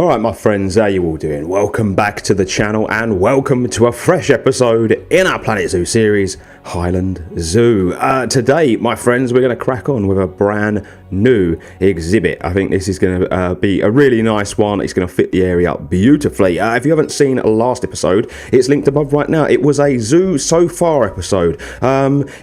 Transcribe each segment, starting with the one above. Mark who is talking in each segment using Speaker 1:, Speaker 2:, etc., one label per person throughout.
Speaker 1: Alright my friends, how you all doing? Welcome back to the channel and welcome to a fresh episode in our Planet Zoo series, Hyland Zoo. Today, my friends, we're going to crack on with a brand new exhibit. I think this is going to be a really nice one. It's going to fit the area beautifully. If you haven't seen last episode, it's linked above right now. It was a Zoo So Far episode.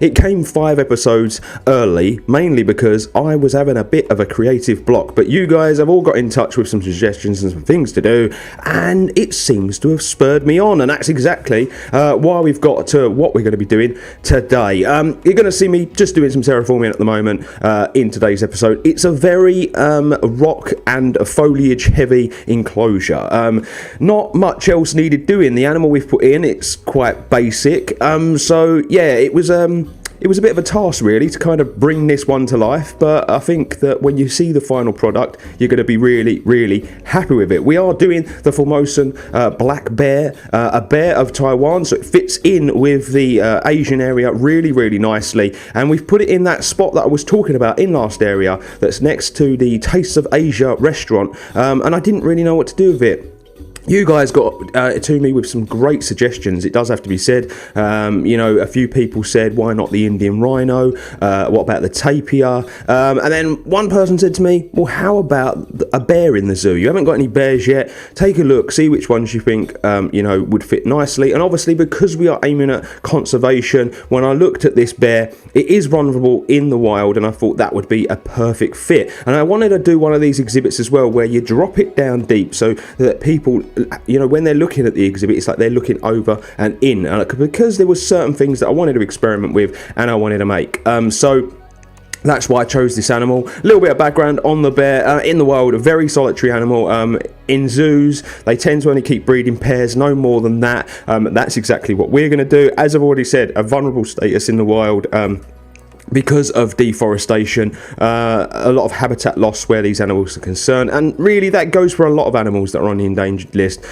Speaker 1: It came 5 episodes early, mainly because I was having a bit of a creative block, but you guys have all got in touch with some suggestions and some things to do, and it seems to have spurred me on, and that's exactly why we've got to what we're going to be doing today. You're going to see me just doing some terraforming at the moment in today's episode. It's a very rock and foliage heavy enclosure. Not much else needed doing. The animal we've put in, it's quite basic. So yeah, it was a bit of a task really to kind of bring this one to life, but I think that when you see the final product, you're going to be really happy with it. We are doing the Formosan Black Bear, a bear of Taiwan, so it fits in with the Asian area really nicely, and we've put it in that spot that I was talking about in last area that's next to the Tastes of Asia restaurant, and I didn't really know what to do with it. You guys got to me with some great suggestions, it does have to be said. You know, a few people said, why not the Indian rhino? What about the tapir? And then one person said to me, well, how about a bear in the zoo? You haven't got any bears yet. Take a look, see which ones you think, you know, would fit nicely. And obviously, because we are aiming at conservation, when I looked at this bear, it is vulnerable in the wild, and I thought that would be a perfect fit. And I wanted to do one of these exhibits as well, where you drop it down deep so that people, you know, when they're looking at the exhibit, it's like they're looking over and in, because there was certain things that I wanted to experiment with and I wanted to make. So that's why I chose this animal. A little bit of background on the bear. In the wild, a very solitary animal. In zoos, they tend to only keep breeding pairs, no more than that. That's exactly what we're going to do. As I've already said, a vulnerable status in the wild. Because of deforestation, a lot of habitat loss where these animals are concerned, and really that goes for a lot of animals that are on the endangered list.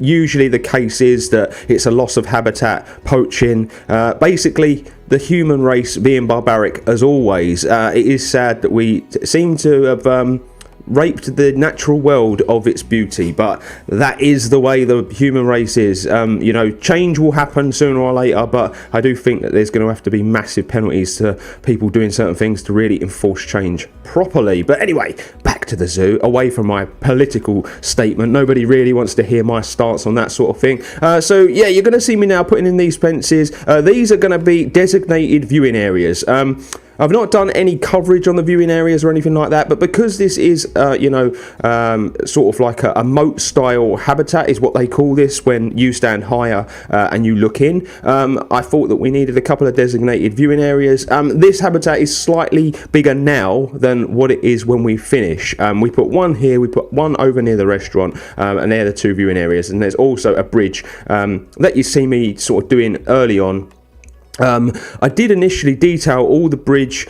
Speaker 1: Usually the case is that it's a loss of habitat, poaching, basically the human race being barbaric as always. It is sad that we seem to have raped the natural world of its beauty, but that is the way the human race is. You know, change will happen sooner or later, but I do think that there's going to have to be massive penalties to people doing certain things to really enforce change properly. But anyway, back to the zoo, away from my political statement. Nobody really wants to hear my stance on that sort of thing. So yeah, you're going to see me now putting in these fences. These are going to be designated viewing areas. I've not done any coverage on the viewing areas or anything like that, but because this is, you know, sort of like a moat style habitat is what they call this when you stand higher and you look in, I thought that we needed a couple of designated viewing areas. This habitat is slightly bigger now than what it is when we finish. We put one here, we put one over near the restaurant, and they're the 2 viewing areas, and there's also a bridge that you see me sort of doing early on. I did initially detail all the bridge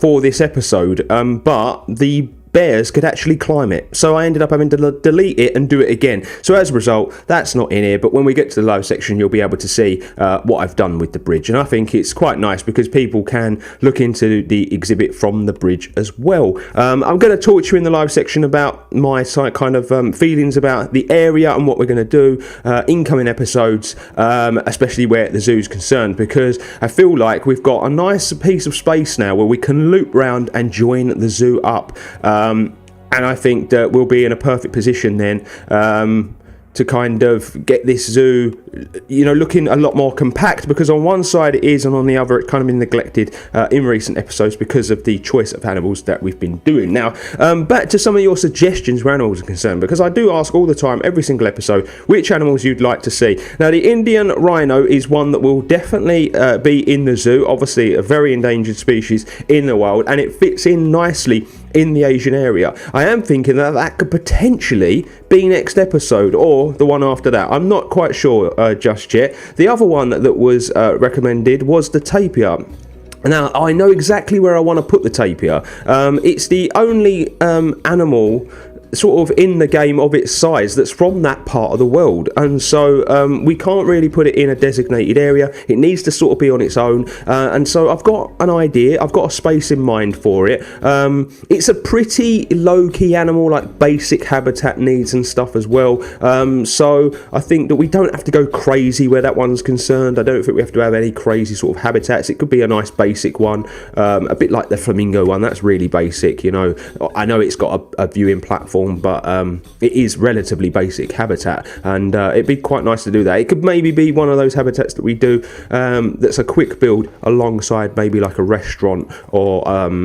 Speaker 1: for this episode, but the bears could actually climb it, so I ended up having to delete it and do it again. So as a result, that's not in here, but when we get to the live section, you'll be able to see what I've done with the bridge, and I think it's quite nice because people can look into the exhibit from the bridge as well. I'm going to talk to you in the live section about my kind of feelings about the area and what we're going to do in coming episodes, especially where the zoo is concerned, because I feel like we've got a nice piece of space now where we can loop round and join the zoo up. And I think that we'll be in a perfect position then to kind of get this zoo, you know, looking a lot more compact, because on one side it is and on the other it's kind of been neglected in recent episodes because of the choice of animals that we've been doing. Now, back to some of your suggestions where animals are concerned, because I do ask all the time, every single episode, which animals you'd like to see. Now, the Indian rhino is one that will definitely be in the zoo, obviously a very endangered species in the wild, and it fits in nicely in the Asian area. I am thinking that that could potentially be next episode or the one after that. I'm not quite sure just yet. The other one that was recommended was the tapir. Now, I know exactly where I want to put the tapir. It's the only animal sort of in the game of its size that's from that part of the world, and so we can't really put it in a designated area. It needs to sort of be on its own, and so I've got an idea. I've got a space in mind for it. It's a pretty low-key animal, like basic habitat needs and stuff as well, so I think that we don't have to go crazy where that one's concerned. I don't think we have to have any crazy sort of habitats. It could be a nice basic one, a bit like the flamingo one. That's really basic, you know. I know it's got a viewing platform, but it is relatively basic habitat, and it'd be quite nice to do that. It could maybe be one of those habitats that we do that's a quick build alongside maybe like a restaurant or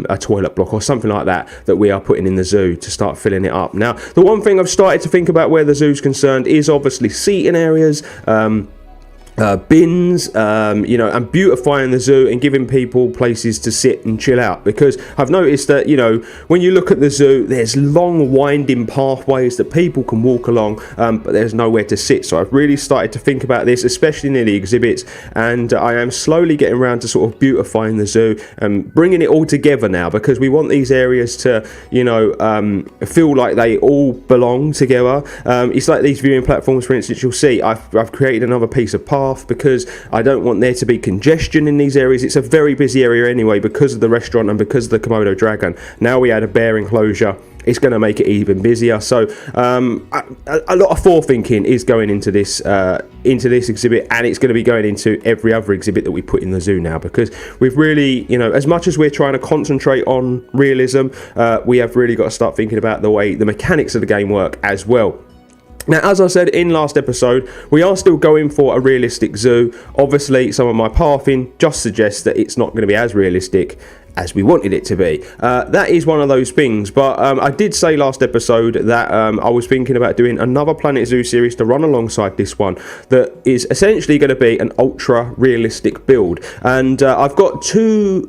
Speaker 1: a toilet block or something like that we are putting in the zoo to start filling it up. Now, the one thing I've started to think about where the zoo's concerned is obviously seating areas, bins, you know, and beautifying the zoo and giving people places to sit and chill out, because I've noticed that, you know, when you look at the zoo, there's long winding pathways that people can walk along, but there's nowhere to sit. So I've really started to think about this, especially near the exhibits, and I am slowly getting around to sort of beautifying the zoo and bringing it all together now, because we want these areas to, you know, feel like they all belong together. It's like these viewing platforms, for instance. You'll see I've created another piece of path because I don't want there to be congestion in these areas. It's a very busy area anyway because of the restaurant and because of the Komodo dragon. Now we add a bear enclosure, it's going to make it even busier. So a lot of forethinking is going into this exhibit, and it's going to be going into every other exhibit that we put in the zoo now, because we've really, you know, as much as we're trying to concentrate on realism, we have really got to start thinking about the way the mechanics of the game work as well. Now, as I said in last episode, we are still going for a realistic zoo. Obviously, some of my pathing just suggests that it's not going to be as realistic as we wanted it to be. That is one of those things, but I did say last episode that I was thinking about doing another Planet Zoo series to run alongside this one that is essentially going to be an ultra realistic build, and I've got two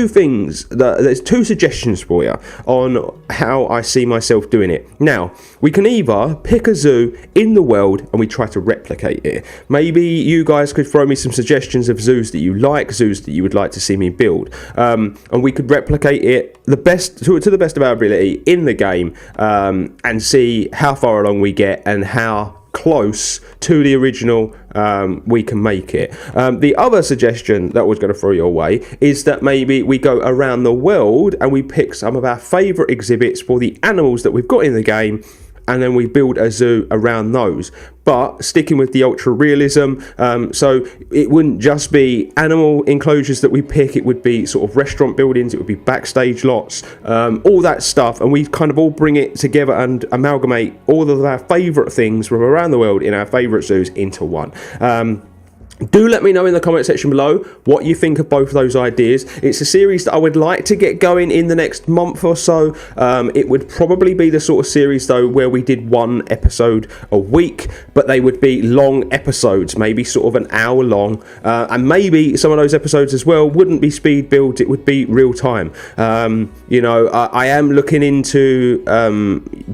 Speaker 1: things there's two suggestions for you on how I see myself doing it. Now, we can either pick a zoo in the world and we try to replicate it. Maybe you guys could throw me some suggestions of zoos that you like, zoos that you would like to see me build, and we could replicate it to the best of our ability in the game, and see how far along we get and how close to the original we can make it. The other suggestion that I was going to throw your way is that maybe we go around the world and we pick some of our favourite exhibits for the animals that we've got in the game, and then we build a zoo around those, but sticking with the ultra realism. So it wouldn't just be animal enclosures that we pick, it would be sort of restaurant buildings, it would be backstage lots, all that stuff, and we kind of all bring it together and amalgamate all of our favourite things from around the world in our favourite zoos into one. Do let me know in the comment section below what you think of both of those ideas. It's a series that I would like to get going in the next month or so. It would probably be the sort of series though where we did one episode a week, but they would be long episodes, maybe sort of an hour long, and maybe some of those episodes as well wouldn't be speed builds, it would be real time. You know, I am looking into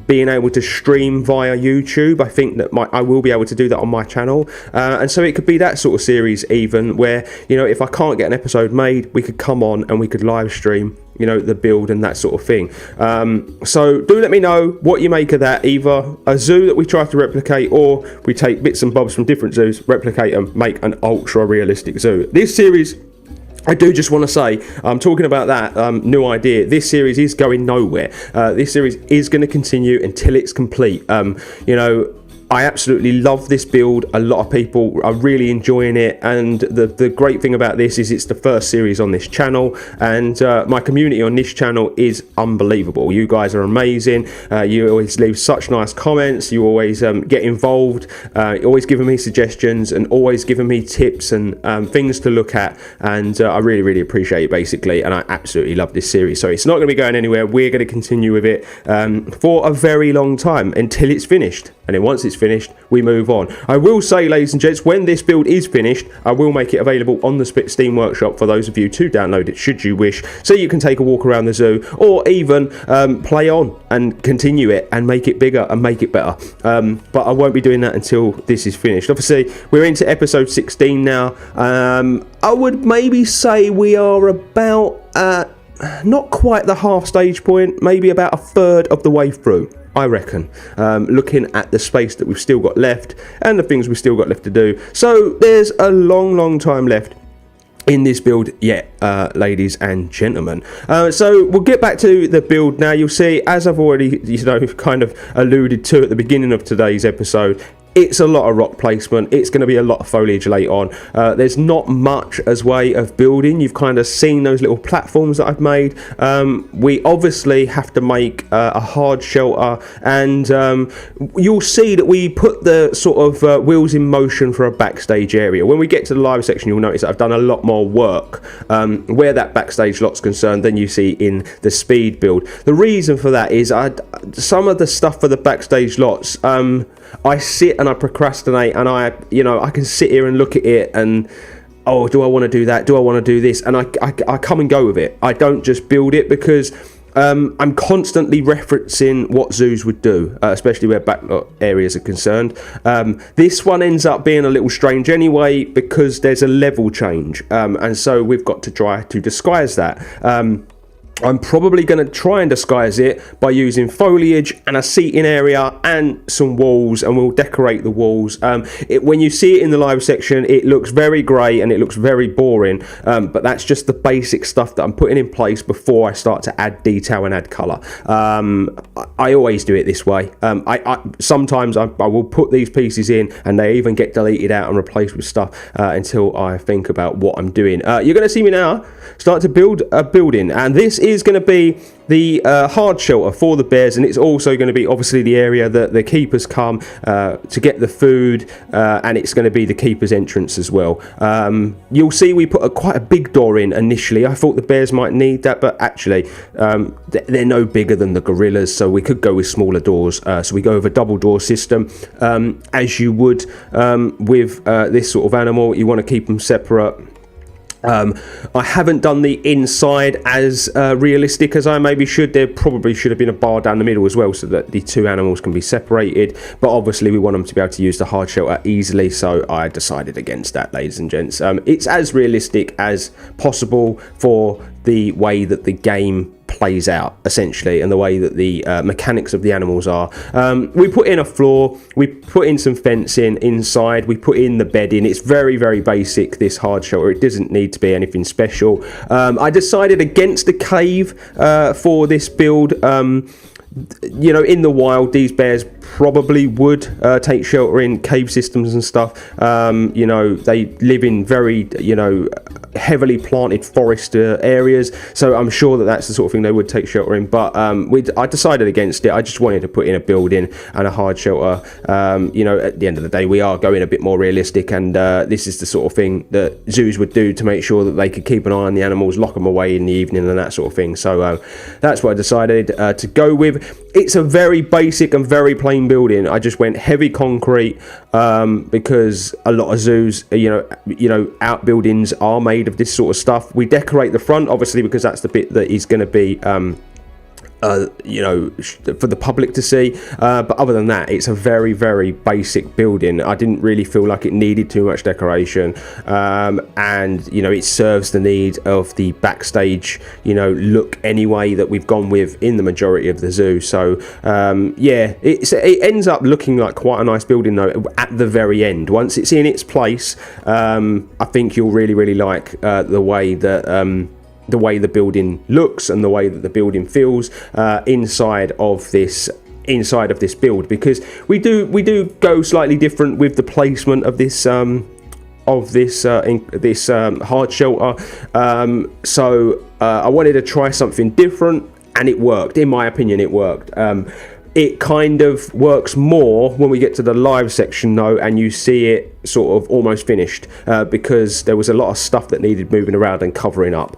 Speaker 1: being able to stream via YouTube. I think that I will be able to do that on my channel, and so it could be that sort of series even where, you know, if I can't get an episode made, we could come on and we could live stream, you know, the build and that sort of thing. So do let me know what you make of that, either a zoo that we try to replicate, or we take bits and bobs from different zoos, replicate them, make an ultra realistic zoo. This series, I do just want to say, I'm talking about that new idea. This series is going nowhere. This series is going to continue until it's complete. You know, I absolutely love this build. A lot of people are really enjoying it, and the great thing about this is it's the first series on this channel, and my community on this channel is unbelievable. You guys are amazing. You always leave such nice comments, you always get involved, always giving me suggestions and always giving me tips and things to look at, and I really appreciate it basically, and I absolutely love this series. So it's not going to be going anywhere. We're going to continue with it for a very long time until it's finished, and then once it's finished, we move on. I will say, ladies and gents, when this build is finished, I will make it available on the Steam Workshop for those of you to download it should you wish, so you can take a walk around the zoo, or even play on and continue it and make it bigger and make it better. But I won't be doing that until this is finished. Obviously, we're into episode 16 now. I would maybe say we are about not quite the half stage point, maybe about a third of the way through. I reckon, looking at the space that we've still got left and the things we've still got left to do. So there's a long time left in this build yet, ladies and gentlemen. So we'll get back to the build now. You'll see, as I've already kind of alluded to at the beginning of today's episode, it's a lot of rock placement. It's going to be a lot of foliage later on. There's not much as way of building. You've kind of seen those little platforms that I've made. We obviously have to make a hard shelter, and you'll see that we put the sort of wheels in motion for a backstage area. When we get to the live section, you'll notice that I've done a lot more work where that backstage lot's concerned than you see in the speed build. The reason for that is some of the stuff for the backstage lots, I sit and I procrastinate, and I can sit here and look at it and, oh, do I want to do that? Do I want to do this? And I come and go with it. I don't just build it, because I'm constantly referencing what zoos would do, especially where backlot areas are concerned. This one ends up being a little strange anyway, because there's a level change, and so we've got to try to disguise that. I'm probably going to try and disguise it by using foliage and a seating area and some walls, and we'll decorate the walls. When you see it in the live section, it looks very grey and it looks very boring, but that's just the basic stuff that I'm putting in place before I start to add detail and add colour. I always do it this way. Sometimes I will put these pieces in and they even get deleted out and replaced with stuff until I think about what I'm doing. You're going to see me now start to build a building, and this is going to be the hard shelter for the bears, and it's also going to be obviously the area that the keepers come to get the food, and it's going to be the keepers entrance as well. You'll see we put quite a big door in initially. I thought the bears might need that, but actually they're no bigger than the gorillas, so we could go with smaller doors. So we go with a double door system, as you would with this sort of animal. You want to keep them separate. I haven't done the inside as realistic as I maybe should. There probably should have been a bar down the middle as well, so that the two animals can be separated, but obviously we want them to be able to use the hard shelter easily, so I decided against that, ladies and gents. It's as realistic as possible for the way that the game plays out, essentially, and the way that the mechanics of the animals are. We put in a floor, we put in some fencing inside, we put in the bedding. It's very basic, this hard shelter. It doesn't need to be anything special. I decided against the cave for this build. In the wild, these bears probably would take shelter in cave systems and stuff. They live in very heavily planted forest areas, so I'm sure that that's the sort of thing they would take shelter in, but I decided against it. I just wanted to put in a building and a hard shelter. At the end of the day, we are going a bit more realistic, and this is the sort of thing that zoos would do to make sure that they could keep an eye on the animals, lock them away in the evening and that sort of thing. So that's what I decided to go with. It's a very basic and very plain building. I just went heavy concrete because a lot of zoos, outbuildings are made of this sort of stuff. We decorate the front, obviously, because that's the bit that is going to be for the public to see, but other than that, it's a very basic building. I didn't really feel like it needed too much decoration, and it serves the need of the backstage look anyway that we've gone with in the majority of the zoo. So it ends up looking like quite a nice building though at the very end. Once it's in its place, I think you'll really like the way that the way the building looks and the way that the building feels inside of this build, because we do go slightly different with the placement of this hard shelter. So I wanted to try something different, and it worked. In my opinion, it worked. It kind of works more when we get to the live section though, and you see it sort of almost finished, because there was a lot of stuff that needed moving around and covering up.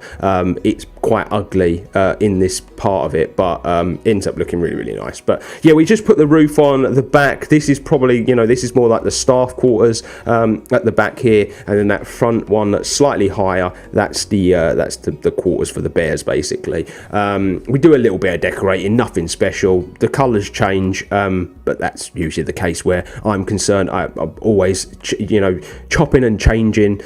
Speaker 1: It's quite ugly in this part of it, but ends up looking really nice. But yeah, we just put the roof on the back. This is probably, this is more like the staff quarters at the back here, and then that front one that's slightly higher, that's the quarters for the bears basically. We do a little bit of decorating, nothing special. The colours change, but that's usually the case where I'm concerned. I'm always chopping and changing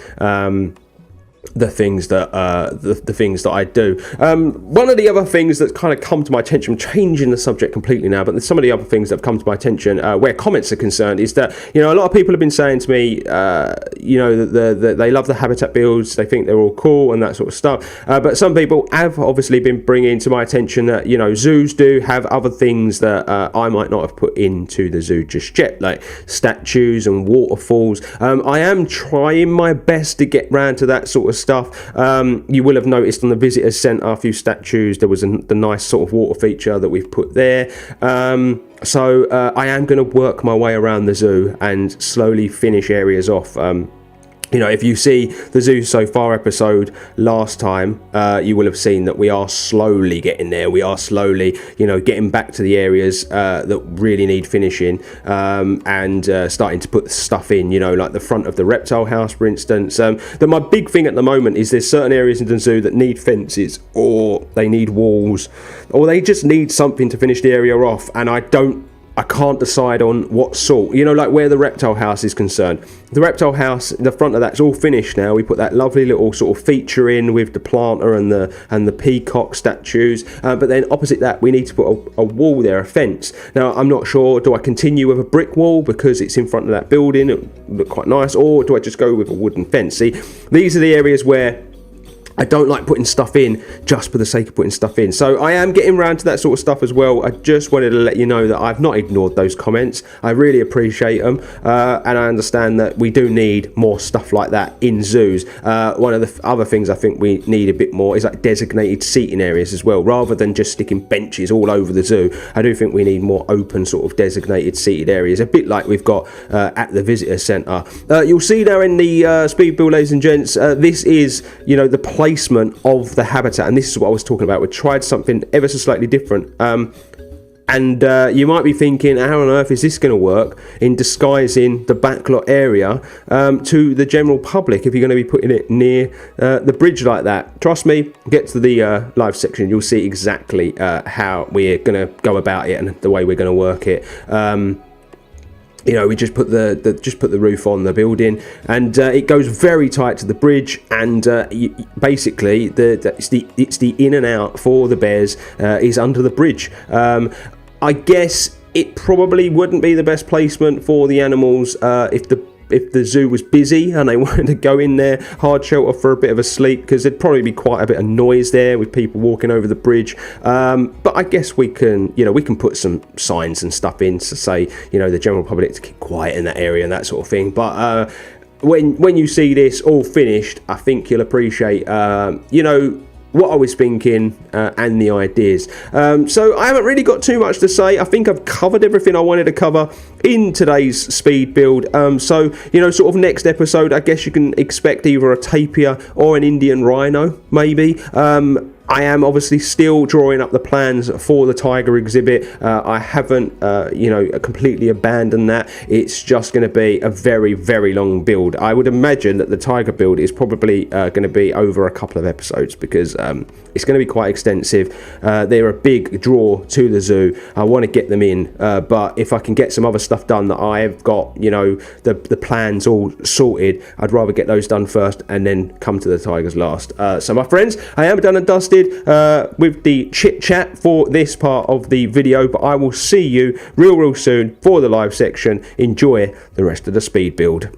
Speaker 1: the things that the things that I do. One of the other things that's kind of come to my attention, I'm changing the subject completely now, but some of the other things that have come to my attention where comments are concerned is that, you know, a lot of people have been saying to me, you know, that they love the habitat builds, they think they're all cool and that sort of stuff, but some people have obviously been bringing to my attention that, you know, zoos do have other things that I might not have put into the zoo just yet, like statues and waterfalls. I am trying my best to get round to that sort of stuff. You will have noticed on the visitors centre a few statues. There was the nice sort of water feature that we've put there. So I am going to work my way around the zoo and slowly finish areas off. You know, if you see the Zoo So Far episode last time, you will have seen that we are slowly getting there. We are slowly, you know, getting back to the areas that really need finishing, and starting to put stuff in, you know, like the front of the reptile house, for instance. But my big thing at the moment is there's certain areas in the zoo that need fences, or they need walls, or they just need something to finish the area off, and I can't decide on what sort. You know, like where the reptile house is concerned. The reptile house, the front of that's all finished now. We put that lovely little sort of feature in with the planter and the peacock statues. But then opposite that, we need to put a wall there, a fence. Now, I'm not sure, do I continue with a brick wall because it's in front of that building, it would look quite nice, or do I just go with a wooden fence? See, these are the areas where I don't like putting stuff in just for the sake of putting stuff in. So I am getting around to that sort of stuff as well. I just wanted to let you know that I've not ignored those comments. I really appreciate them. And I understand that we do need more stuff like that in zoos. One of the other things I think we need a bit more is like designated seating areas as well. Rather than just sticking benches all over the zoo, I do think we need more open sort of designated seated areas. A bit like we've got at the visitor centre. You'll see there in the speed build, ladies and gents, this is, you know, the placement of the habitat, and this is what I was talking about. We tried something ever so slightly different, and you might be thinking, how on earth is this going to work in disguising the backlot area to the general public if you're going to be putting it near the bridge like that? Trust me, get to the live section, you'll see exactly how we're going to go about it and the way we're going to work it. You know, we just put the roof on the building, and it goes very tight to the bridge, and basically it's the in and out for the bears is under the bridge. I guess it probably wouldn't be the best placement for the animals if the zoo was busy and they wanted to go in there hard shelter for a bit of a sleep, because there'd probably be quite a bit of noise there with people walking over the bridge. But I guess we can, you know, we can put some signs and stuff in to say, you know, the general public to keep quiet in that area and that sort of thing. But when you see this all finished, I think you'll appreciate, you know, what I was thinking and the ideas. So I haven't really got too much to say. I think I've covered everything I wanted to cover in today's speed build. So, you know, sort of next episode, I guess you can expect either a tapir or an Indian rhino, maybe. I am obviously still drawing up the plans for the tiger exhibit. I haven't, you know, completely abandoned that. It's just going to be a very, very long build. I would imagine that the tiger build is probably going to be over a couple of episodes, because it's going to be quite extensive. They're a big draw to the zoo. I want to get them in, but if I can get some other stuff done that I've got, you know, the plans all sorted, I'd rather get those done first and then come to the tigers last. So my friends, I am done and dusted with the chit chat for this part of the video, but I will see you real soon for the live section. Enjoy the rest of the speed build.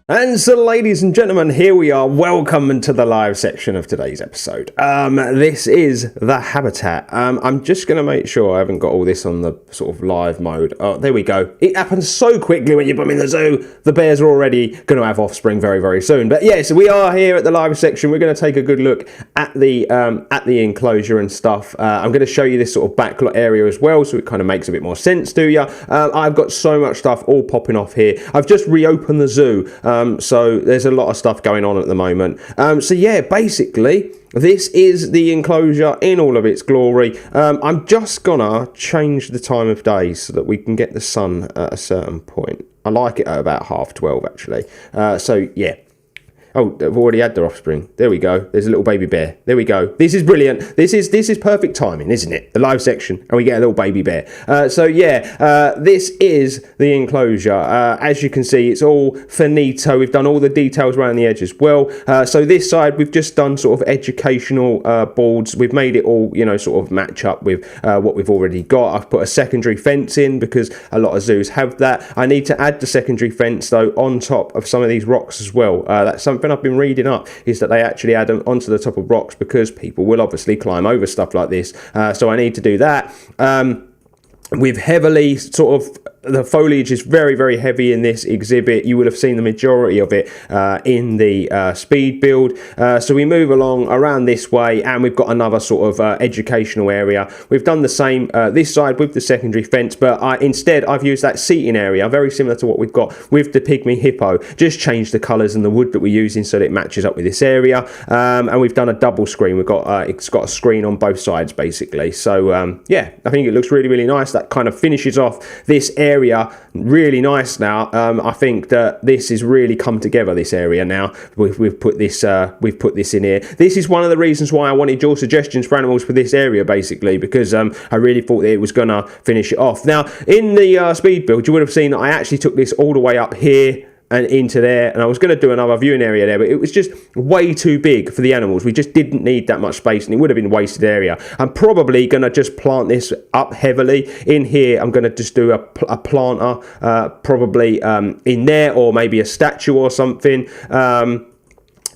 Speaker 1: And so, ladies and gentlemen, here we are. Welcome to the live section of today's episode. This is the habitat. I'm just going to make sure I haven't got all this on the sort of live mode. Oh, there we go. It happens so quickly when you put them in the zoo. The bears are already going to have offspring very, very soon. But yes, we are here at the live section. We're going to take a good look at the enclosure and stuff. I'm going to show you this sort of backlot area as well, so it kind of makes a bit more sense to you. I've got so much stuff all popping off here. I've just reopened the zoo. So there's a lot of stuff going on at the moment. So yeah, basically, this is the enclosure in all of its glory. I'm just gonna change the time of day so that we can get the sun at a certain point. I like it at about 12:30 actually. So yeah. Oh, they've already had their offspring. There we go. There's a little baby bear. There we go. This is brilliant. This is perfect timing, isn't it? The live section, and we get a little baby bear. So yeah, this is the enclosure. As you can see, it's all finito. We've done all the details around the edge as well. So this side, we've just done sort of educational boards. We've made it all, you know, sort of match up with what we've already got. I've put a secondary fence in because a lot of zoos have that. I need to add the secondary fence though on top of some of these rocks as well. That's something I've been reading up, is that they actually add them onto the top of rocks because people will obviously climb over stuff like this. So I need to do that. We've heavily sort of, the foliage is very, very heavy in this exhibit. You will have seen the majority of it in the speed build. So we move along around this way, and we've got another sort of educational area. We've done the same this side with the secondary fence, but instead I've used that seating area, very similar to what we've got with the pygmy hippo. Just changed the colours and the wood that we're using so that it matches up with this area. And we've done a double screen. We've got it's got a screen on both sides basically. So yeah, I think it looks really, really nice. That kind of finishes off this area really nice now. I think that this has really come together, this area now. We've put this in here. This is one of the reasons why I wanted your suggestions for animals for this area basically, because I really thought that it was gonna finish it off. Now in the speed build, you would have seen that I actually took this all the way up here and into there, and I was going to do another viewing area there, but it was just way too big for the animals. We just didn't need that much space, and it would have been wasted area. I'm probably going to just plant this up heavily in here. I'm going to just do a planter probably in there, or maybe a statue or something.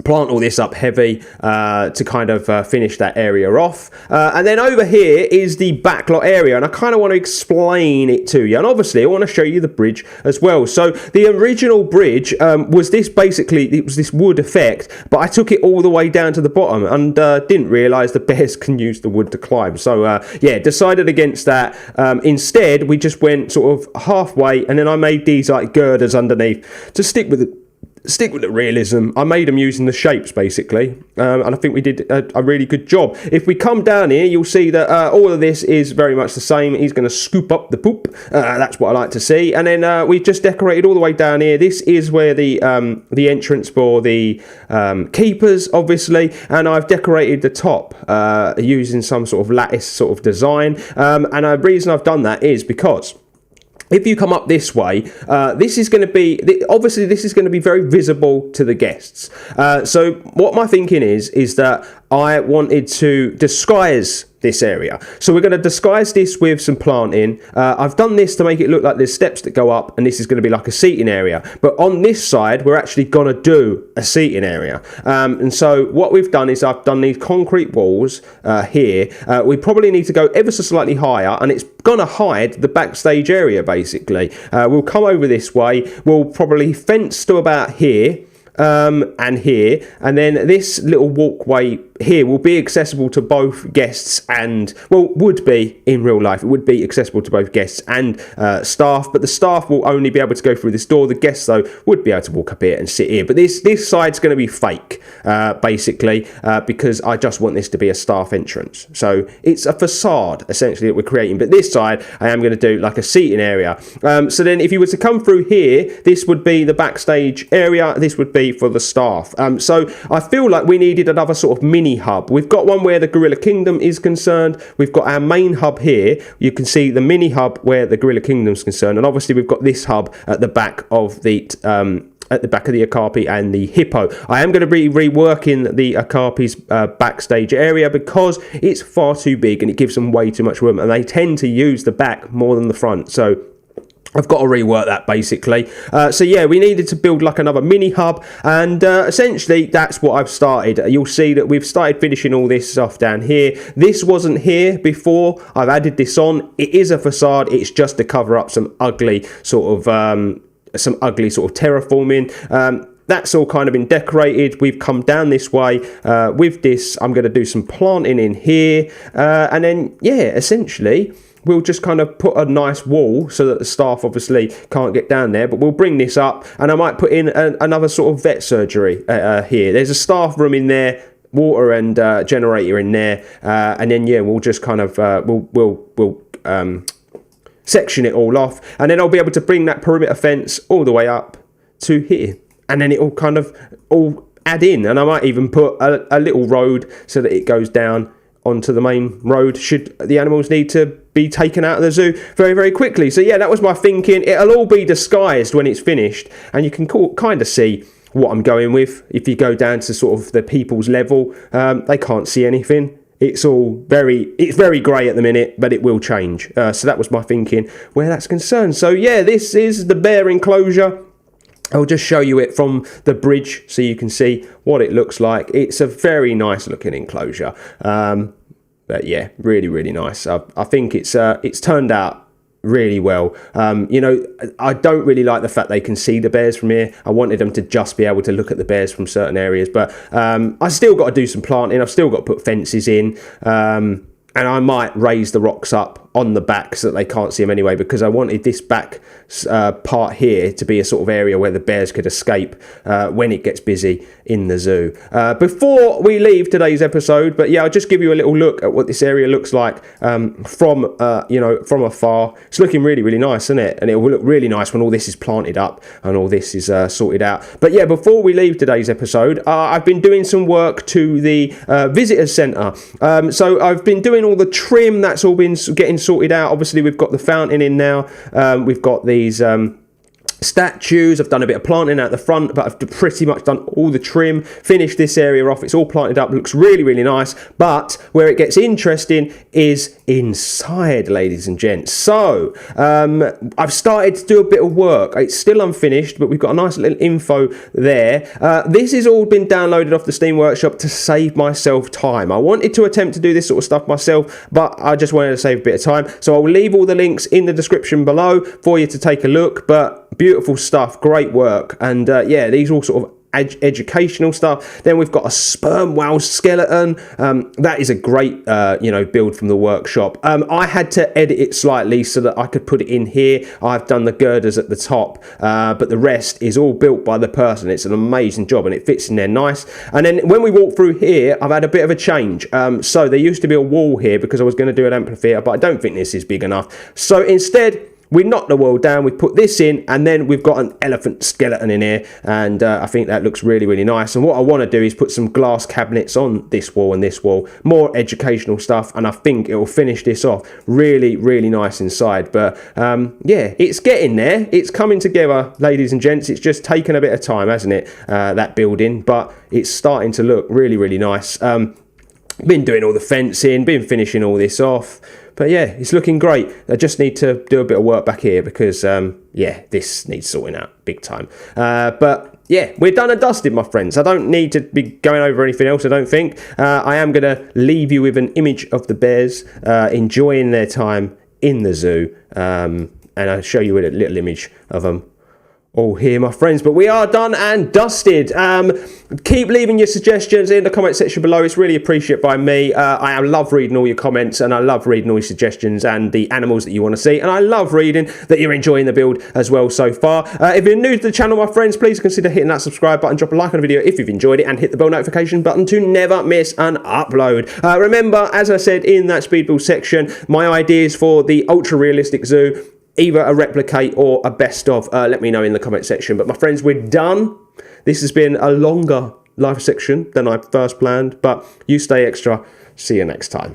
Speaker 1: Plant all this up heavy to kind of finish that area off. And then over here is the backlot area, and I kind of want to explain it to you. And obviously I want to show you the bridge as well. So the original bridge was this, basically it was this wood effect, but I took it all the way down to the bottom and didn't realise the bears can use the wood to climb. So yeah, decided against that. Instead we just went sort of halfway, and then I made these like girders underneath to stick with the realism. I made them using the shapes basically, and I think we did a really good job. If we come down here, you'll see that all of this is very much the same. He's going to scoop up the poop. That's what I like to see. And then we've just decorated all the way down here. This is where the entrance for the keepers, obviously, and I've decorated the top using some sort of lattice sort of design. And the reason I've done that is because if you come up this way, this is going to be, obviously this is going to be very visible to the guests. So what my thinking is that I wanted to disguise this area. So we're going to disguise this with some planting. I've done this to make it look like there's steps that go up, and this is going to be like a seating area. But on this side, we're actually going to do a seating area. And so what we've done is I've done these concrete walls here. We probably need to go ever so slightly higher, and it's going to hide the backstage area basically. We'll come over this way. We'll probably fence to about here. And here, and then this little walkway here will be accessible to both guests and, well, would be in real life. It would be accessible to both guests and staff, but the staff will only be able to go through this door. The guests, though, would be able to walk up here and sit here. But this side's going to be fake, basically, because I just want this to be a staff entrance. So it's a facade, essentially, that we're creating. But this side, I am going to do like a seating area. So then if you were to come through here, this would be the backstage area. This would be for the staff. So I feel like we needed another sort of mini hub. We've got one where the Gorilla Kingdom is concerned. We've got our main hub here. You can see the mini hub where the Gorilla Kingdom is concerned, and obviously we've got this hub at the back of the Okapi and the hippo. I am going to be reworking the Okapi's backstage area because it's far too big and it gives them way too much room, and they tend to use the back more than the front. So I've got to rework that basically. So yeah, we needed to build like another mini hub, and essentially that's what I've started. You'll see that we've started finishing all this stuff down here. This wasn't here before. I've added this on. It is a facade. It's just to cover up some ugly sort of terraforming. That's all kind of been decorated. We've come down this way. With this, I'm going to do some planting in here, and then yeah, essentially we'll just kind of put a nice wall so that the staff obviously can't get down there, but we'll bring this up, and I might put in another sort of vet surgery here. There's a staff room in there, water and generator in there, and then yeah, we'll just kind of we'll section it all off, and then I'll be able to bring that perimeter fence all the way up to here, and then it'll kind of all add in, and I might even put a little road so that it goes down onto the main road should the animals need to be taken out of the zoo very, very quickly. So yeah, that was my thinking. It'll all be disguised when it's finished, and you can kind of see what I'm going with. If you go down to sort of the people's level, they can't see anything. It's very grey at the minute, but it will change. So that was my thinking where that's concerned. So yeah, this is the bear enclosure. I'll just show you it from the bridge so you can see what it looks like. It's a very nice looking enclosure. But yeah, really, really nice. I think it's turned out really well. You know, I don't really like the fact they can see the bears from here. I wanted them to just be able to look at the bears from certain areas, but I still got to do some planting. I've still got to put fences in, and I might raise the rocks up on the back so that they can't see them anyway, because I wanted this back part here to be a sort of area where the bears could escape when it gets busy in the zoo. Before we leave today's episode, but yeah, I'll just give you a little look at what this area looks like from afar. It's looking really, really nice, isn't it? And it will look really nice when all this is planted up and all this is sorted out. But yeah, before we leave today's episode, I've been doing some work to the visitors centre. So I've been doing all the trim. That's all been getting sorted out. Obviously, we've got the fountain in now. We've got these statues. I've done a bit of planting out the front, but I've pretty much done all the trim, finished this area off. It's all planted up, looks really, really nice. But where it gets interesting is inside, ladies and gents. So I've started to do a bit of work. It's still unfinished, but we've got a nice little info there. This has all been downloaded off the Steam Workshop to save myself time. I wanted to attempt to do this sort of stuff myself, but I just wanted to save a bit of time. So I'll leave all the links in the description below for you to take a look. But beautiful stuff, great work, and yeah, these all sort of educational stuff. Then we've got a sperm whale skeleton. That is a great build from the workshop. I had to edit it slightly so that I could put it in here. I've done the girders at the top, but the rest is all built by the person. It's an amazing job and it fits in there nice. And then when we walk through here, I've had a bit of a change. So there used to be a wall here because I was going to do an amphitheatre, but I don't think this is big enough. So instead, we knocked the wall down, we put this in, and then we've got an elephant skeleton in here, and I think that looks really, really nice. And what I want to do is put some glass cabinets on this wall and this wall, more educational stuff, and I think it will finish this off really, really nice inside. But yeah, it's getting there. It's coming together, ladies and gents. It's just taken a bit of time, hasn't it, that building, but it's starting to look really, really nice. Been doing all the fencing, been finishing all this off. But yeah, it's looking great. I just need to do a bit of work back here because, yeah, this needs sorting out big time. But yeah, we're done and dusted, my friends. I don't need to be going over anything else, I don't think. I am going to leave you with an image of the bears enjoying their time in the zoo. And I'll show you a little image of them all here, my friends. But we are done and dusted. Keep leaving your suggestions in the comment section below. It's really appreciated by me. I love reading all your comments, and I love reading all your suggestions and the animals that you want to see, and I love reading that you're enjoying the build as well so far. If you're new to the channel, my friends, please consider hitting that subscribe button, drop a like on the video if you've enjoyed it, and hit the bell notification button to never miss an upload. Remember, as I said in that speed build section, my ideas for the ultra realistic zoo, either a replicate or a best of, let me know in the comment section. But my friends, we're done. This has been a longer live section than I first planned, but you stay extra. See you next time.